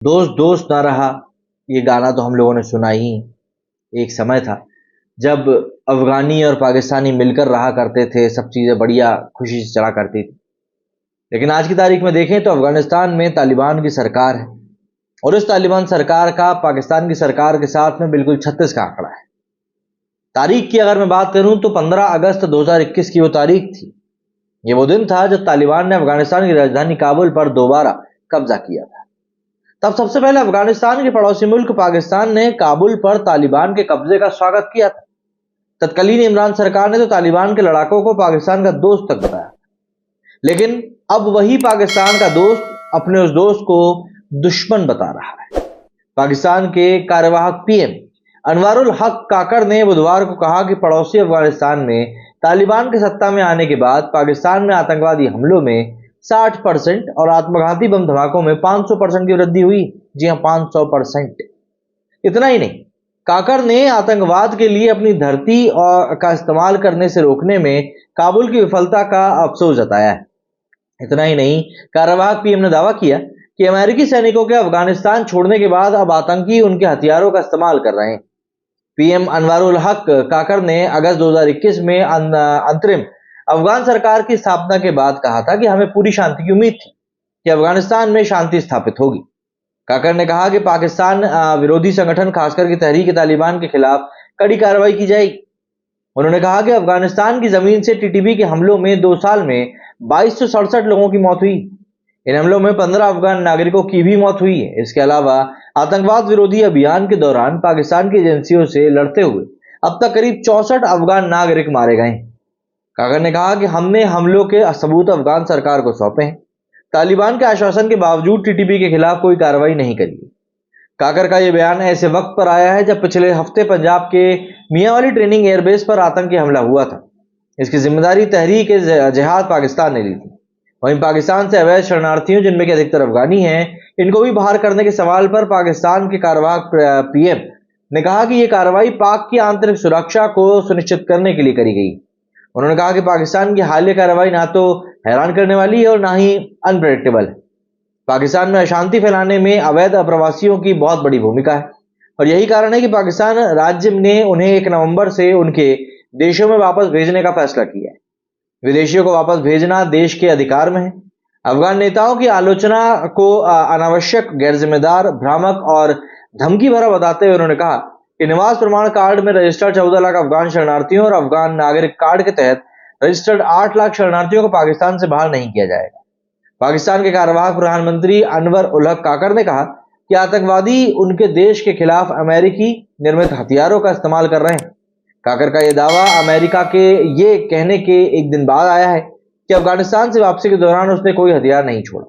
दोस्त दोस्त ना रहा, ये गाना तो हम लोगों ने सुना ही। एक समय था जब अफगानी और पाकिस्तानी मिलकर रहा करते थे, सब चीज़ें बढ़िया खुशी से चला करती थी। लेकिन आज की तारीख में देखें तो अफगानिस्तान में तालिबान की सरकार है और इस तालिबान सरकार का पाकिस्तान की सरकार के साथ में बिल्कुल 36 का आंकड़ा है। तारीख की अगर मैं बात करूं तो 15 अगस्त 2021 की वो तारीख थी। ये वो दिन था जब तालिबान ने अफगानिस्तान की राजधानी काबुल पर दोबारा कब्जा किया था। तब सबसे पहले अफगानिस्तान के पड़ोसी मुल्क पाकिस्तान ने काबुल पर तालिबान के कब्जे का स्वागत किया था। तत्कालीन इमरान सरकार ने तो तालिबान के लड़ाकों को पाकिस्तान का दोस्त तक बताया, लेकिन अब वही पाकिस्तान का दोस्त अपने उस दोस्त को दुश्मन बता रहा है। पाकिस्तान के कार्यवाहक पीएम अनवरुल हक काकर ने बुधवार को कहा कि पड़ोसी अफगानिस्तान में तालिबान के सत्ता में आने के बाद पाकिस्तान में आतंकवादी हमलों में 60% और आत्मघाती बम धमाकों में 500% की वृद्धि हुई। जी हाँ, 500%। इतना ही नहीं, काकर ने आतंकवाद के लिए अपनी धरती और का इस्तेमाल करने से रोकने में काबुल की विफलता का अफसोस जताया है। इतना ही नहीं, कार्यवाहक पीएम ने दावा किया कि अमेरिकी सैनिकों के अफगानिस्तान छोड़ने के बाद अब आतंकी उनके हथियारों का इस्तेमाल कर रहे हैं। पीएम अनवरुल हक काकर ने अगस्त 2021 में अंतरिम अफगान सरकार की स्थापना के बाद कहा था कि हमें पूरी शांति की उम्मीद थी कि अफगानिस्तान में शांति स्थापित होगी। काकर ने कहा कि पाकिस्तान विरोधी संगठन खासकर की तहरीक तालिबान के खिलाफ कड़ी कार्रवाई की जाएगी। उन्होंने कहा कि अफगानिस्तान की जमीन से टीटीपी के हमलों में 2 साल में 2267 लोगों की मौत हुई। इन हमलों में 15 अफगान नागरिकों की भी मौत हुई है। इसके अलावा आतंकवाद विरोधी अभियान के दौरान पाकिस्तान की एजेंसियों से लड़ते हुए अब तक करीब 64 अफगान नागरिक मारे गए। काकर ने कहा कि हमने हमलों के सबूत अफगान सरकार को सौंपे हैं। तालिबान के आश्वासन के बावजूद टीटीपी के खिलाफ कोई कार्रवाई नहीं करी। काकर का यह बयान ऐसे वक्त पर आया है जब पिछले हफ्ते पंजाब के मियांवाली ट्रेनिंग एयरबेस पर आतंकी हमला हुआ था। इसकी जिम्मेदारी तहरीक जिहाद पाकिस्तान ने ली थी। वहीं पाकिस्तान से अवैध शरणार्थियों, जिनमें के अधिकतर अफगानी हैं, इनको भी बाहर करने के सवाल पर पाकिस्तान के कार्यवाहक पीएम ने कहा कि यह कार्रवाई पाक की आंतरिक सुरक्षा को सुनिश्चित करने के लिए करी गई। उन्होंने कहा कि पाकिस्तान की हालिया कार्रवाई ना तो हैरान करने वाली है और ना ही अनप्रेडिक्टेबल है। पाकिस्तान में अशांति फैलाने में अवैध अप्रवासियों की बहुत बड़ी भूमिका है और यही कारण है कि पाकिस्तान राज्य ने उन्हें 1 नवंबर से उनके देशों में वापस भेजने का फैसला किया है। विदेशियों को वापस भेजना देश के अधिकार में है। अफगान नेताओं की आलोचना को अनावश्यक, गैर जिम्मेदार, भ्रामक और धमकी भरा बताते हुए उन्होंने कहा कि निवास प्रमाण कार्ड में रजिस्टर्ड 14 लाख अफगान शरणार्थियों और अफगान नागरिक कार्ड के तहत रजिस्टर्ड 8 लाख शरणार्थियों को पाकिस्तान से बाहर नहीं किया जाएगा। पाकिस्तान के कार्यवाहक प्रधानमंत्री अनवर उल हक काकर ने कहा कि आतंकवादी उनके देश के खिलाफ अमेरिकी निर्मित हथियारों का इस्तेमाल कर रहे हैं। काकर का यह दावा अमेरिका के ये कहने के एक दिन बाद आया है कि अफगानिस्तान से वापसी के दौरान उसने कोई हथियार नहीं छोड़ा।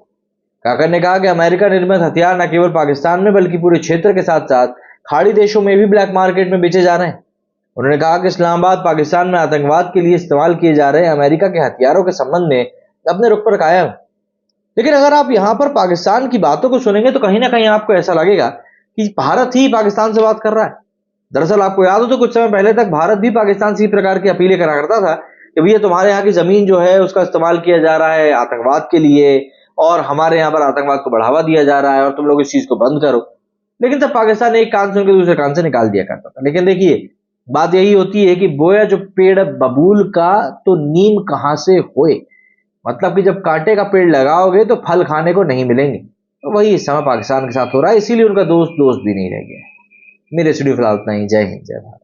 काकर ने कहा कि अमेरिका निर्मित हथियार न केवल पाकिस्तान में बल्कि पूरे क्षेत्र के साथ साथ खाड़ी देशों में भी ब्लैक मार्केट में बेचे जा रहे हैं। उन्होंने कहा कि इस्लामाबाद पाकिस्तान में आतंकवाद के लिए इस्तेमाल किए जा रहे अमेरिका के हथियारों के संबंध में अपने रुख पर कायम है। लेकिन अगर आप यहां पर पाकिस्तान की बातों को सुनेंगे तो कहीं ना कहीं आपको ऐसा लगेगा कि भारत ही पाकिस्तान से बात कर रहा है। दरअसल आपको याद हो तो कुछ समय पहले तक भारत भी पाकिस्तान से इस प्रकार की अपीलें करा करता था कि भैया तुम्हारे यहाँ की जमीन जो है उसका इस्तेमाल किया जा रहा है आतंकवाद के लिए और हमारे यहाँ पर आतंकवाद को बढ़ावा दिया जा रहा है और तुम लोग इस चीज को बंद करो। लेकिन तब पाकिस्तान एक कान सुन के दूसरे कान से निकाल दिया करता था। लेकिन देखिए, बात यही होती है कि बोया जो पेड़ बबूल का तो नीम कहां से होए। मतलब कि जब कांटे का पेड़ लगाओगे तो फल खाने को नहीं मिलेंगे। तो वही इस समय पाकिस्तान के साथ हो रहा है, इसीलिए उनका दोस्त दोस्त भी नहीं रह गया। मेरे स्टूडियो फिलहाल इतना ही। जय हिंद, जय भारत।